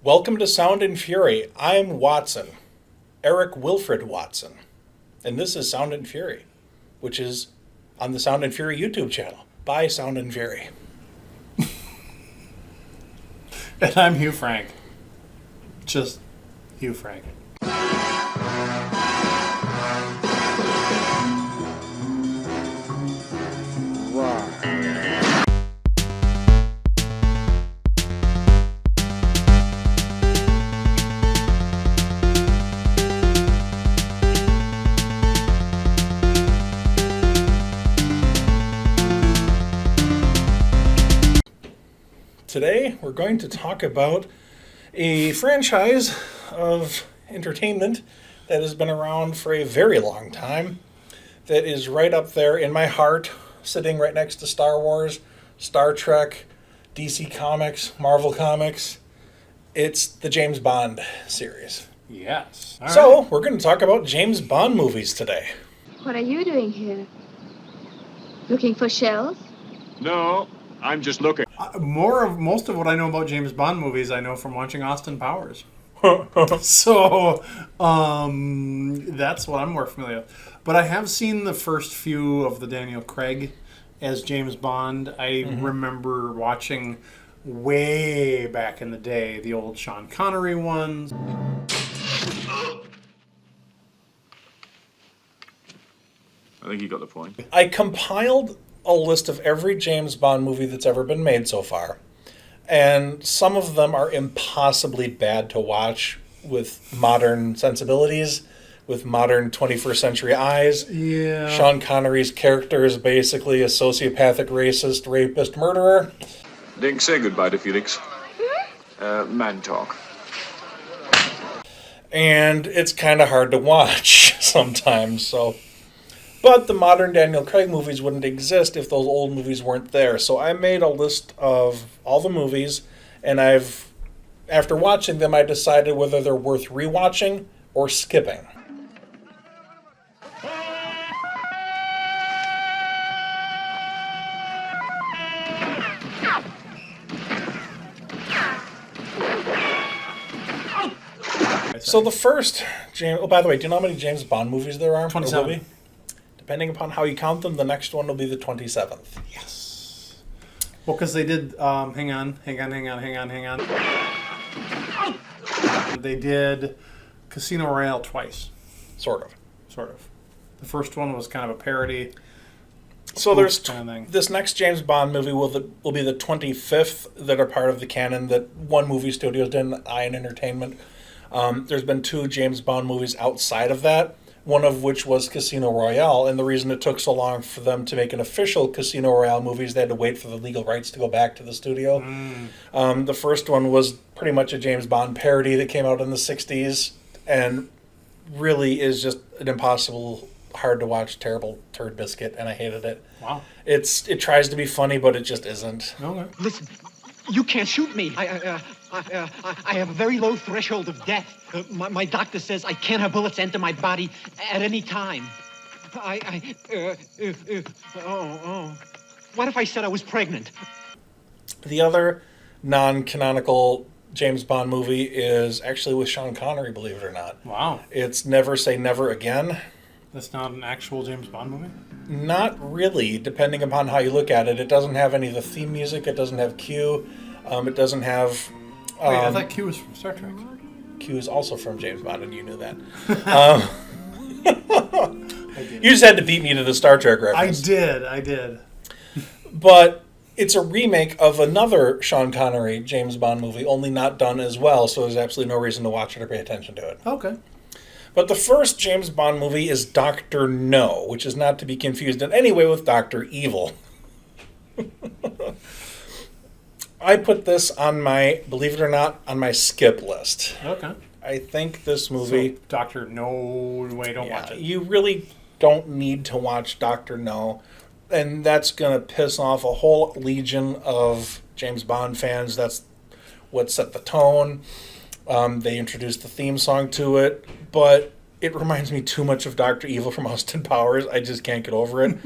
Welcome to Sound and Fury. I'm Watson, Eric Wilfred Watson, and this is Sound and Fury, which is on the Sound and Fury YouTube channel by Sound and Fury. And I'm Hugh Frank. Just Hugh Frank. Today, we're going to talk about a franchise of entertainment that has been around for a very long time, that is right up there in my heart, sitting right next to Star Wars, Star Trek, DC Comics, Marvel Comics. It's the James Bond series. Yes. We're going to talk about James Bond movies today. What are you doing here? Looking for shells? No, I'm just looking. Most of what I know about James Bond movies, I know from watching Austin Powers. So, that's what I'm more familiar with. But I have seen the first few of the Daniel Craig as James Bond. I remember watching way back in the day the old Sean Connery ones. I think you got the point. I compiled a list of every James Bond movie that's ever been made so far. And some of them are impossibly bad to watch with modern sensibilities, with modern 21st century eyes. Yeah. Sean Connery's character is basically a sociopathic, racist, rapist, murderer. Dink, say goodbye to Felix. Man talk. And it's kind of hard to watch sometimes, so... But the modern Daniel Craig movies wouldn't exist if those old movies weren't there. So I made a list of all the movies, and after watching them, I decided whether they're worth rewatching or skipping. So the first by the way, do you know how many James Bond movies there are? 27. Depending upon how you count them, the next one will be the 27th. Yes. Well, because they did, hang on. They did Casino Royale twice. Sort of. The first one was kind of a parody. So there's kind of thing. This next James Bond movie will be the 25th that are part of the canon that one movie studio did, Ion Entertainment. There's been two James Bond movies outside of that, one of which was Casino Royale, and the reason it took so long for them to make an official Casino Royale movie is they had to wait for the legal rights to go back to the studio. The first one was pretty much a James Bond parody that came out in the 60s, and really is just an impossible, hard-to-watch, terrible turd biscuit, and I hated it. Wow. It tries to be funny, but it just isn't. Okay. Listen, you can't shoot me. I have a very low threshold of death. My doctor says I can't have bullets enter my body at any time. What if I said I was pregnant? The other non-canonical James Bond movie is actually with Sean Connery, believe it or not. Wow. It's Never Say Never Again. That's not an actual James Bond movie? Not really, depending upon how you look at it. It doesn't have any of the theme music. It doesn't have Q. It doesn't have... Wait, I thought Q was from Star Trek. Q is also from James Bond, and you knew that. You just had to beat me to the Star Trek reference. I did. But it's a remake of another Sean Connery James Bond movie, only not done as well, so there's absolutely no reason to watch it or pay attention to it. Okay. But the first James Bond movie is Dr. No, which is not to be confused in any way with Dr. Evil. I put this on my, believe it or not, on my skip list. Okay. I think this movie... So, Doctor No, wait, don't watch it. You really don't need to watch Dr. No. And that's going to piss off a whole legion of James Bond fans. That's what set the tone. They introduced the theme song to it. But it reminds me too much of Dr. Evil from Austin Powers. I just can't get over it.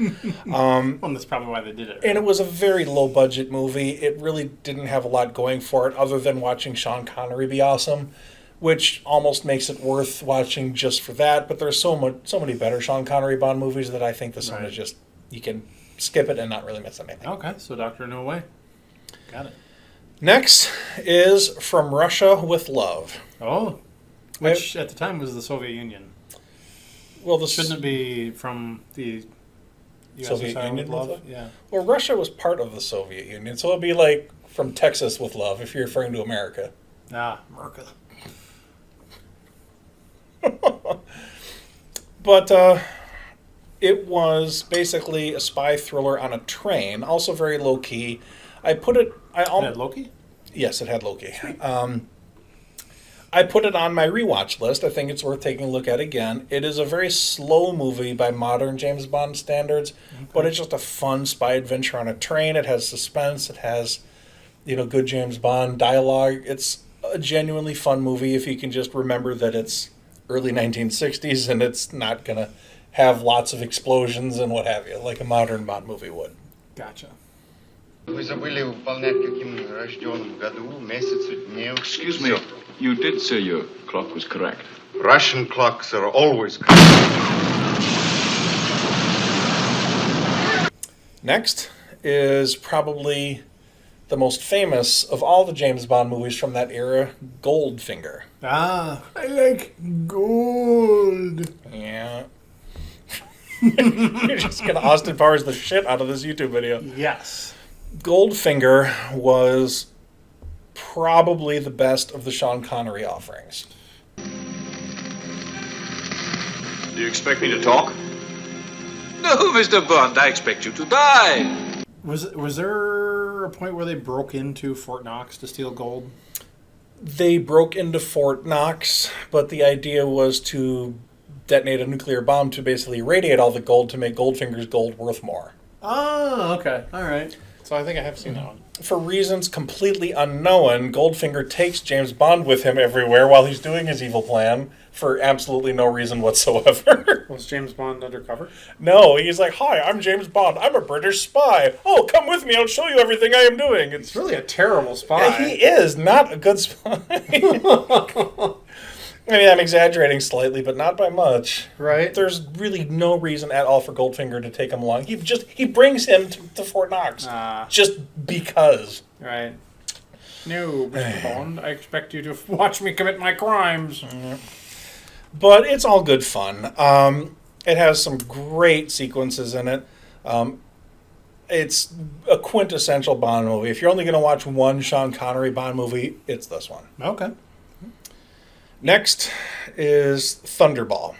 Well, that's probably why they did it. Right? And it was a very low-budget movie. It really didn't have a lot going for it other than watching Sean Connery be awesome, which almost makes it worth watching just for that. But there's so many better Sean Connery Bond movies that I think this one is just, you can skip it and not really miss anything. Okay, so Dr. No Way. Got it. Next is From Russia with Love. Oh, which at the time was the Soviet Union. Well, this Shouldn't it be from the USSR Soviet Union with love? with love? Yeah. Well, Russia was part of the Soviet Union, so it'd be like From Texas with Love if you're referring to America. Ah, America. But it was basically a spy thriller on a train, also very low key. I put it. Had Loki? Yes, it had Loki. I put it on my rewatch list. I think it's worth taking a look at again. It is a very slow movie by modern James Bond standards, but it's just a fun spy adventure on a train. It has suspense. It has, good James Bond dialogue. It's a genuinely fun movie if you can just remember that it's early 1960s and it's not going to have lots of explosions and what have you, like a modern Bond movie would. Gotcha. Вы забыли выполнять каким рожденном году, месяцу, дню. Excuse me, you did say your clock was correct. Russian clocks are always correct. Next is probably the most famous of all the James Bond movies from that era, Goldfinger. Ah, I like gold. Yeah. You're just going to Austin Powers the shit out of this YouTube video. Yes. Goldfinger was probably the best of the Sean Connery offerings. Do you expect me to talk? No, Mr. Bond, I expect you to die. Was there a point where they broke into Fort Knox to steal gold? They broke into Fort Knox, but the idea was to detonate a nuclear bomb to basically irradiate all the gold to make Goldfinger's gold worth more. Oh, okay. All right. So I think I have seen that one. For reasons completely unknown, Goldfinger takes James Bond with him everywhere while he's doing his evil plan for absolutely no reason whatsoever. Was James Bond undercover? No, he's like, "Hi, I'm James Bond. I'm a British spy. Oh, come with me. I'll show you everything I am doing." It's really a terrible spy. He is not a good spy. I mean, I'm exaggerating slightly, but not by much. Right. There's really no reason at all for Goldfinger to take him along. He brings him to Fort Knox just because. Right. No, Mr. Bond, I expect you to watch me commit my crimes. But it's all good fun. It has some great sequences in it. It's a quintessential Bond movie. If you're only going to watch one Sean Connery Bond movie, it's this one. Okay. Next is Thunderball.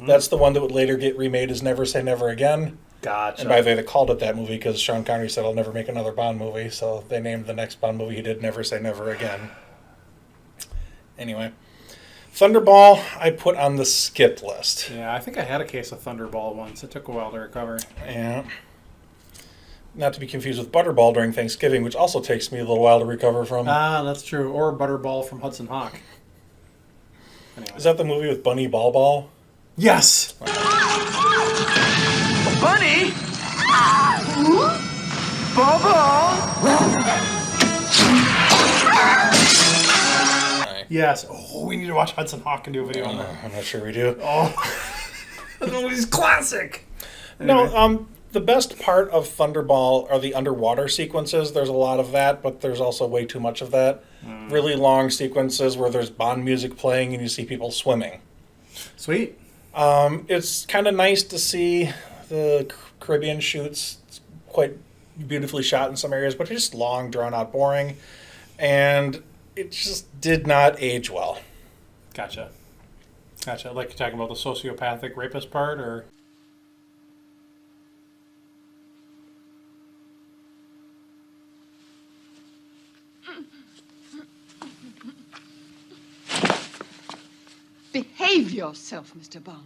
That's the one that would later get remade as Never Say Never Again. Gotcha. And by the way, they called it that movie because Sean Connery said, "I'll never make another Bond movie." So they named the next Bond movie he did Never Say Never Again. Anyway, Thunderball I put on the skip list. Yeah, I think I had a case of Thunderball once. It took a while to recover. Yeah. Not to be confused with Butterball during Thanksgiving, which also takes me a little while to recover from. Ah, that's true. Or Butterball from Hudson Hawk. Anyway. Is that the movie with Bunny Ball Ball? Yes! Bunny? Bubba? Yes. Oh, we need to watch Hudson Hawk and do a video on that. I'm not sure we do. Oh. That movie's classic! Anyway. No, the best part of Thunderball are the underwater sequences. There's a lot of that, but there's also way too much of that. Really long sequences where there's Bond music playing and you see people swimming. Sweet. It's kind of nice to see the Caribbean shoots. It's quite beautifully shot in some areas, but it's just long, drawn-out, boring. And it just did not age well. Gotcha. Like you're talking about the sociopathic rapist part, or... Behave yourself, Mr. Bond.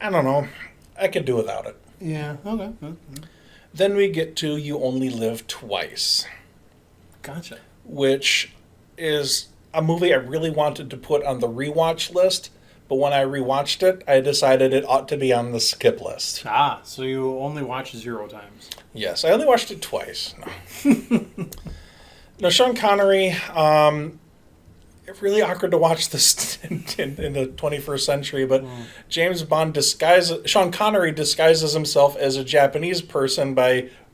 I don't know. I could do without it. Yeah, okay. Then we get to You Only Live Twice. Gotcha. Which is a movie I really wanted to put on the rewatch list, but when I rewatched it, I decided it ought to be on the skip list. Ah, so you only watch 0 times. Yes, I only watched it twice. No, no, Sean Connery. Really awkward to watch this in the 21st century, but James Bond Sean Connery disguises himself as a Japanese person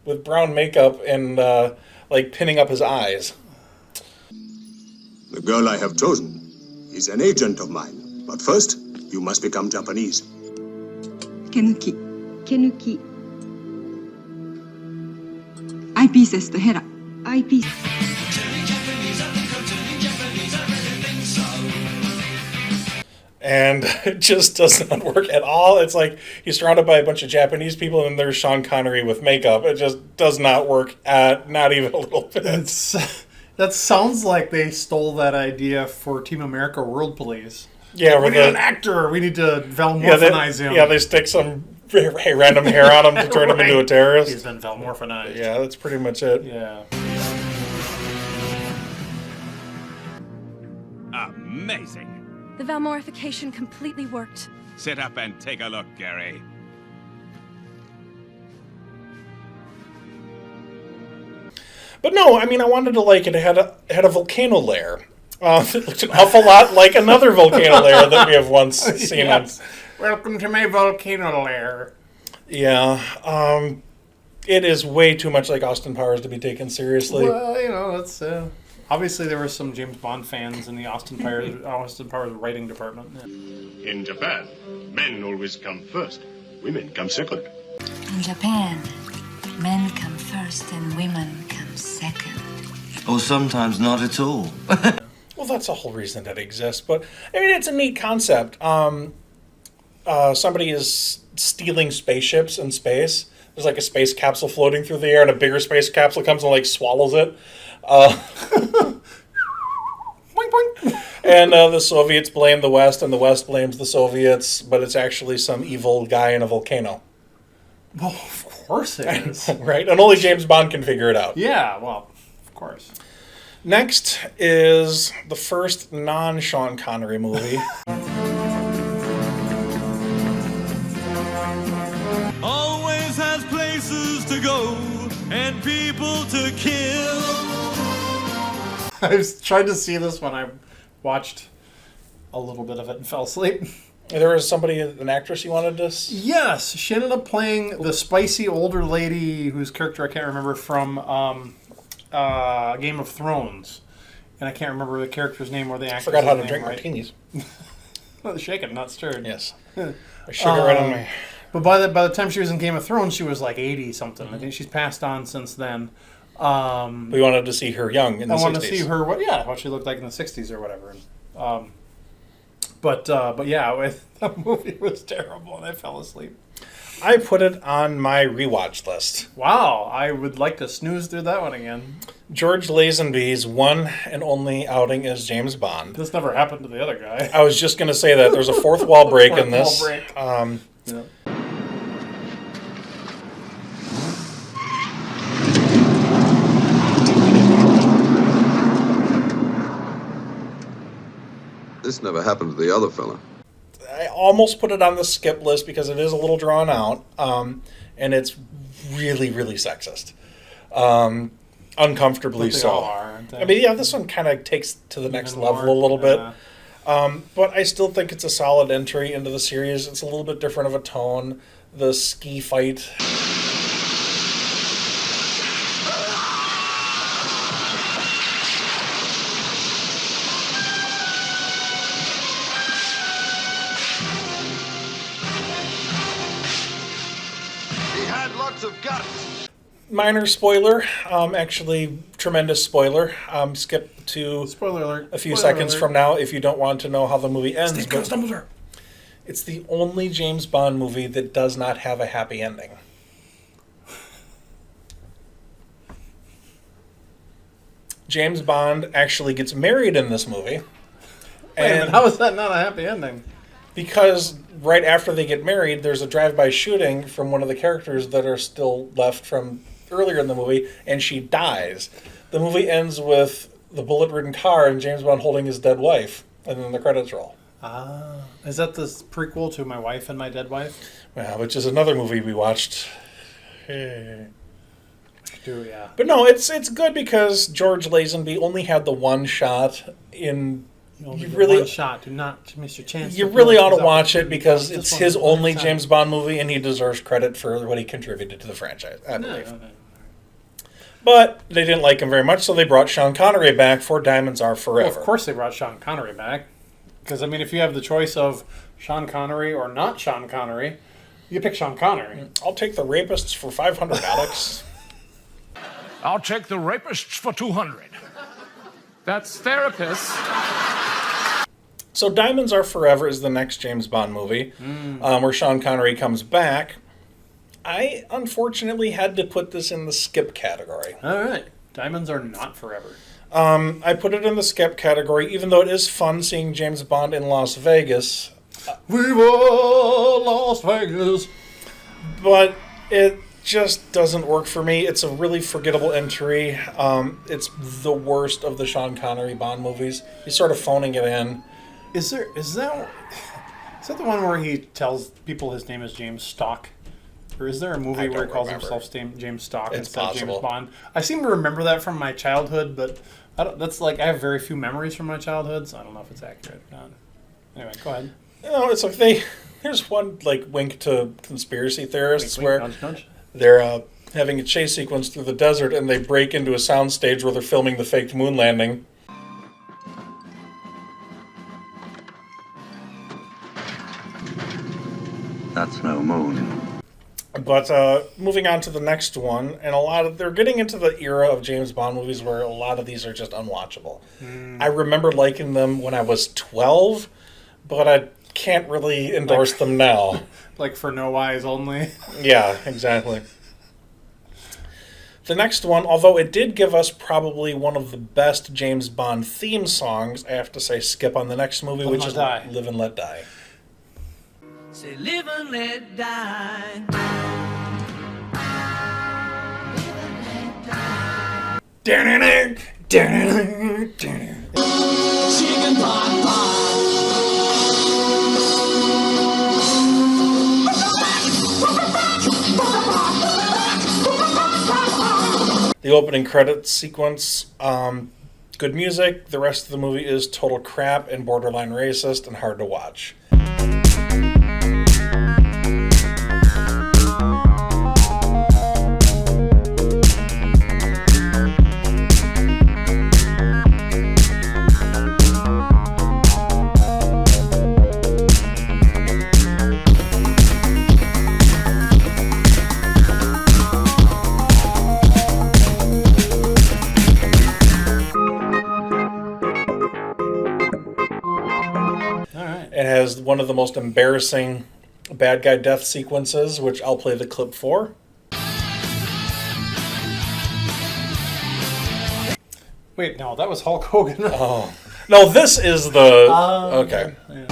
with brown makeup and like pinning up his eyes. The girl I have chosen is an agent of mine, but first you must become Japanese. Kenuki. Kenuki. Eyepiece ですとヘラ。Eyepiece. And it just does not work at all. It's like he's surrounded by a bunch of Japanese people, and there's Sean Connery with makeup. It just does not work not even a little bit. That sounds like they stole that idea for Team America World Police. Yeah, we need an actor. We need to Valmorphinize him. Yeah, they stick some random hair on him to turn him into a terrorist. He's been Valmorphinized. Yeah, that's pretty much it. Yeah. Amazing. The Valmorification completely worked. Sit up and take a look, Gary. But no, I mean, I wanted to like it. It had a volcano lair. It looked an awful lot like another volcano lair that we have once seen Yes. Welcome to my volcano lair. Yeah. It is way too much like Austin Powers to be taken seriously. Well, that's obviously there were some James Bond fans in the Austin Powers writing department. Yeah. In Japan, men always come first, women come second. In Japan, men come first and women come second. Or sometimes not at all. Well, that's the whole reason that exists. But, I mean, it's a neat concept. Somebody is stealing spaceships in space. There's like a space capsule floating through the air, and a bigger space capsule comes and like swallows it. Boing, boing. And the Soviets blame the West, and the West blames the Soviets, but it's actually some evil guy in a volcano. Well, of course it is. Right? And only James Bond can figure it out. Yeah, well, of course. Next is the first non-Sean Connery movie. Always has places to go and people to kill. I tried to see this when I watched a little bit of it and fell asleep. There was an actress you wanted to... Yes, she ended up playing the spicy older lady whose character I can't remember from Game of Thrones. And I can't remember the character's name or the actress' name. I forgot how to drink martinis. Shaken, not stirred. Yes. I sugar right on my... But by the time she was in Game of Thrones, she was like 80-something. I think she's passed on since then. We wanted to see her young in the 60s. I wanted to see her, what she looked like in the 60s or whatever. But yeah, that movie was terrible, and I fell asleep. I put it on my rewatch list. Wow, I would like to snooze through that one again. George Lazenby's one and only outing as James Bond. This never happened to the other guy. I was just going to say that. There's a fourth wall break in this. Wall break. Yeah. This never happened to the other fella. I almost put it on the skip list because it is a little drawn out, and it's really, really sexist. Uncomfortably But they so. all are, aren't they? I mean, yeah, this one kind of takes to the next level a little bit. But I still think it's a solid entry into the series. It's a little bit different of a tone. The ski fight... Of guts. Minor spoiler, actually tremendous spoiler. Skip to spoiler alert. A few Spoiler seconds alert. from now if you don't want to know how the movie ends. Steve but Dumbledore. It's the only James Bond movie that does not have a happy ending. James Bond actually gets married in this movie. Wait a minute, how is that not a happy ending? Because right after they get married, there's a drive-by shooting from one of the characters that are still left from earlier in the movie, and she dies. The movie ends with the bullet-ridden car and James Bond holding his dead wife, and then the credits roll. Is that the prequel to My Wife and My Dead Wife? Well, which is another movie we watched. Yeah. But no, it's good because George Lazenby only had the one shot in. You really one shot. Do not miss your chance. You really ought to watch it because it's his only James Bond movie, and he deserves credit for what he contributed to the franchise, I believe. No. But they didn't like him very much, so they brought Sean Connery back for Diamonds Are Forever. Well, of course they brought Sean Connery back. Because, I mean, if you have the choice of Sean Connery or not Sean Connery, you pick Sean Connery. I'll take the rapists for $500, Alex. I'll take the rapists for $200. That's therapists. So Diamonds Are Forever is the next James Bond movie where Sean Connery comes back. I, unfortunately, had to put this in the skip category. All right. Diamonds Are Not Forever. I put it in the skip category, even though it is fun seeing James Bond in Las Vegas. Viva Las Vegas! But it just doesn't work for me. It's a really forgettable entry. It's the worst of the Sean Connery Bond movies. He's sort of phoning it in. Is that the one where he tells people his name is James Stock? Or is there a movie where he calls himself James Stock instead of James Bond? I seem to remember that from my childhood, but I have very few memories from my childhood, so I don't know if it's accurate or not. Anyway, go ahead. It's like there's one wink to conspiracy theorists wink, where nudge. They're having a chase sequence through the desert, and they break into a soundstage where they're filming the faked moon landing. That's no moon. But moving on to the next one, and they're getting into the era of James Bond movies where a lot of these are just unwatchable. I remember liking them when I was 12, but I can't really endorse them now. Like for no eyes only? Yeah, exactly. The next one, although it did give us probably one of the best James Bond theme songs, I have to say skip on the next movie, which is Live and Let Die. Say live and let die. Chicken pot pie. The opening credits sequence, good music. The rest of the movie is total crap and borderline racist and hard to watch. It has one of the most embarrassing bad guy death sequences, which I'll play the clip for. Wait, no, that was Hulk Hogan. Oh. No, this is the... okay. Yeah.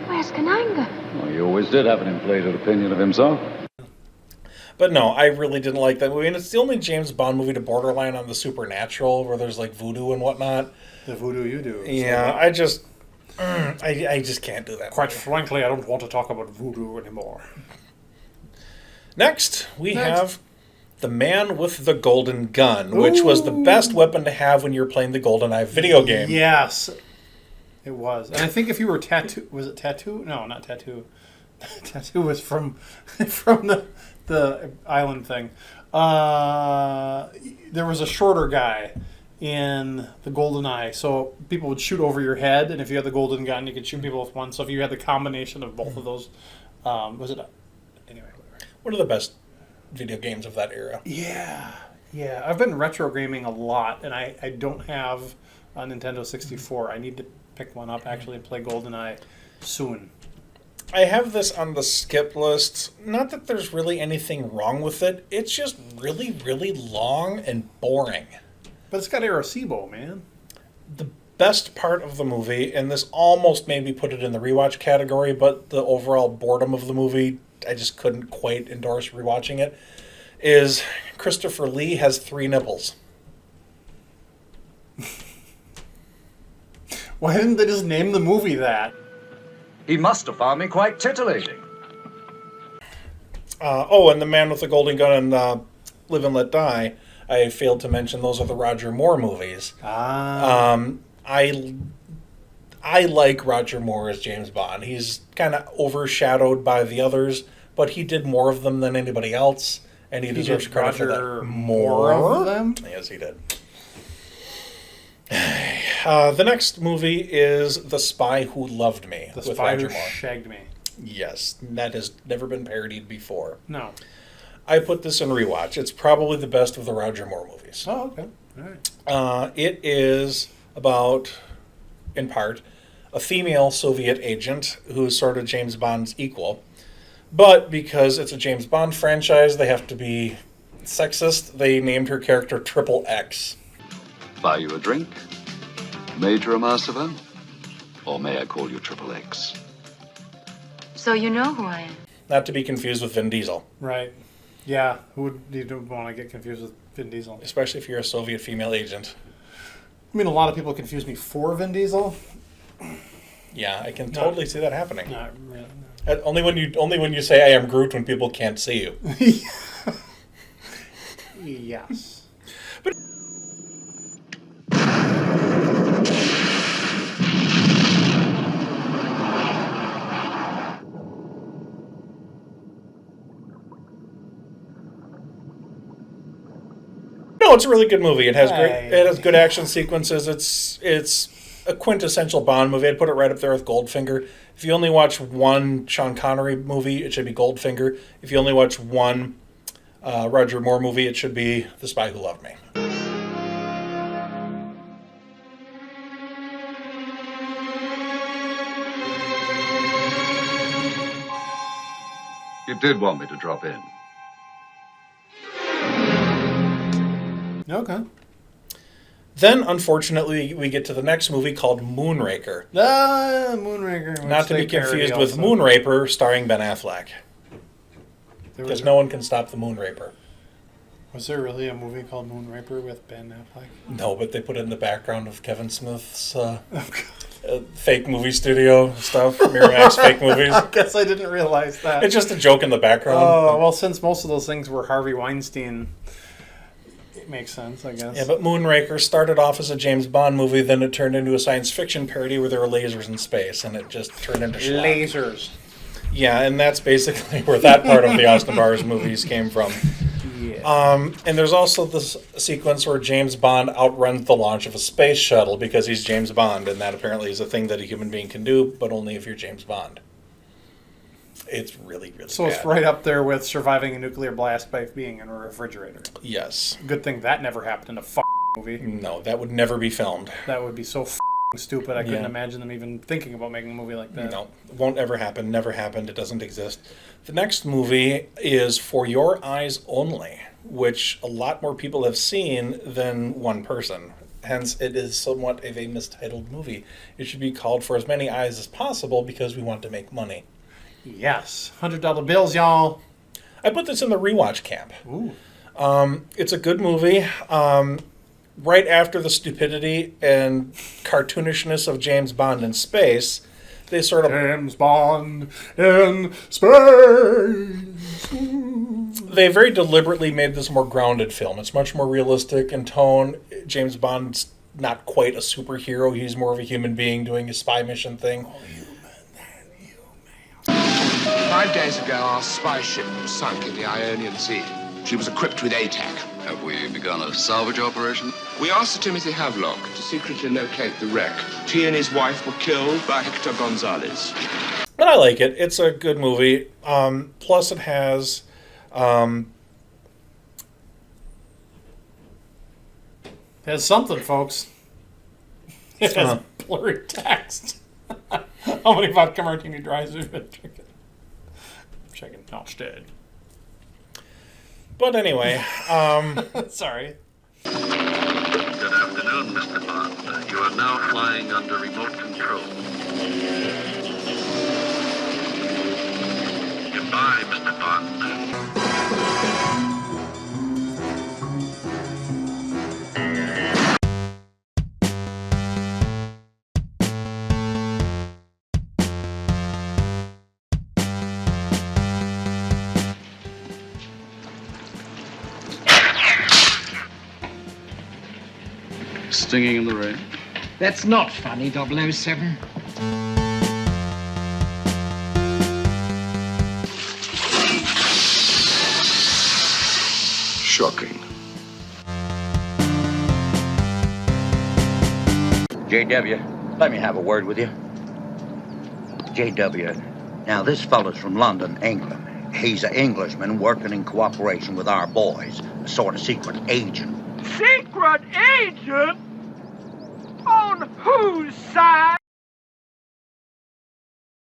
Where's Kananga? Well, he always did have an inflated opinion of himself. But no, I really didn't like that movie. And it's the only James Bond movie to borderline on the supernatural, where there's like voodoo and whatnot. The voodoo you do. Yeah, I just can't do that. Quite frankly, I don't want to talk about voodoo anymore. Next, we have The Man with the Golden Gun, which was the best weapon to have when you were playing the GoldenEye video game. Yes, it was. And I think if you were Tattoo... Was it Tattoo? No, not Tattoo. Tattoo was from the island thing. There was a shorter guy in the GoldenEye, so people would shoot over your head, and if you had the golden gun, you could shoot people with one. So if you had the combination of both of those, was it? Anyway, whatever. One of the best video games of that era. Yeah. I've been retro gaming a lot, and I don't have a Nintendo 64. I need to pick one up actually and play GoldenEye soon. I have this on the skip list. Not that there's really anything wrong with it. It's just really, really long and boring. But it's got Arecibo, man. best part of the movie, and this almost made me put it in the rewatch category, but the overall boredom of the movie, I just couldn't quite endorse rewatching it, is Christopher Lee has 3 nipples. Why didn't they just name the movie that? He must have found me quite titillating. And The Man with the Golden Gun and Live and Let Die, I failed to mention those are the Roger Moore movies. I like Roger Moore as James Bond. He's kind of overshadowed by the others, but he did more of them than anybody else, and he deserves credit for that. More of them? Yes, he did. The next movie is The Spy Who Loved Me. The with Spy Roger Who Moore. Shagged Me. Yes, that has never been parodied before. No. I put this in rewatch. It's probably the best of the Roger Moore movies. Oh, okay. All right. It is about, in part, a female Soviet agent who is sort of James Bond's equal. But because it's a James Bond franchise, they have to be sexist. They named her character Triple X. Buy you a drink? Major Amasova? Or may I call you Triple X? So you know who I am? Not to be confused with Vin Diesel. Right. Yeah, you don't want to get confused with Vin Diesel. Especially if you're a Soviet female agent. I mean, a lot of people confuse me for Vin Diesel. Yeah, I can totally see that happening. Not really. Only when you say I am Groot when people can't see you. Yes. But no, it's a really good movie. It has good action sequences. It's a quintessential Bond movie. I'd put it right up there with Goldfinger. If you only watch one Sean Connery movie, it should be Goldfinger. If you only watch one Roger Moore movie, it should be The Spy Who Loved Me. You did want me to drop in. Okay. Then, unfortunately, we get to the next movie called Moonraker. Moonraker. Not to be confused with Moonraper, starring Ben Affleck. Because no one can stop the Moonraper. Was there really a movie called Moonraper with Ben Affleck? No, but they put it in the background of Kevin Smith's fake movie studio stuff, Miramax fake movies. I guess I didn't realize that. It's just a joke in the background. Oh, well, since most of those things were Harvey Weinstein, it makes sense, I guess. Yeah, but Moonraker started off as a James Bond movie, then it turned into a science fiction parody where there were lasers in space, and it just turned into schlock. Lasers. Yeah, and that's basically where that part of the Austin Powers movies came from. Yeah. And there's also this sequence where James Bond outruns the launch of a space shuttle because he's James Bond, and that apparently is a thing that a human being can do, but only if you're James Bond. It's really, really So bad. it's right up there with surviving a nuclear blast by being in a refrigerator. Yes. Good thing that never happened in a movie. No, that would never be filmed. That would be so stupid. I couldn't imagine them even thinking about making a movie like that. No, it won't ever happen. Never happened. It doesn't exist. The next movie is For Your Eyes Only, which a lot more people have seen than one person. Hence, it is somewhat of a mistitled movie. It should be called For As Many Eyes as Possible because we want to make money. Yes. $100 bills, y'all. I put this in the rewatch camp. Ooh. It's a good movie. Right after the stupidity and cartoonishness of James Bond in space, they sort of... James Bond in space. They very deliberately made this more grounded film. It's much more realistic in tone. James Bond's not quite a superhero. He's more of a human being doing a spy mission thing. 5 days ago, our spy ship was sunk in the Ionian Sea. She was equipped with ATAC. Have we begun a salvage operation? We asked Sir Timothy Havelock to secretly locate the wreck. He and his wife were killed by Hector Gonzalez. But I like it. It's a good movie. Plus, it has... It has something, folks. It has blurry text. How many vodka martini dries have you been drinking? Checking. No, it's dead. But anyway, sorry. Good afternoon, Mr. Bond. You are now flying under remote control. Goodbye, Mr. Bond. Stinging in the rain. That's not funny, 007. Shocking. JW, let me have a word with you. JW, now this fella's from London, England. He's an Englishman working in cooperation with our boys, a sort of secret agent. Secret agent? On whose side?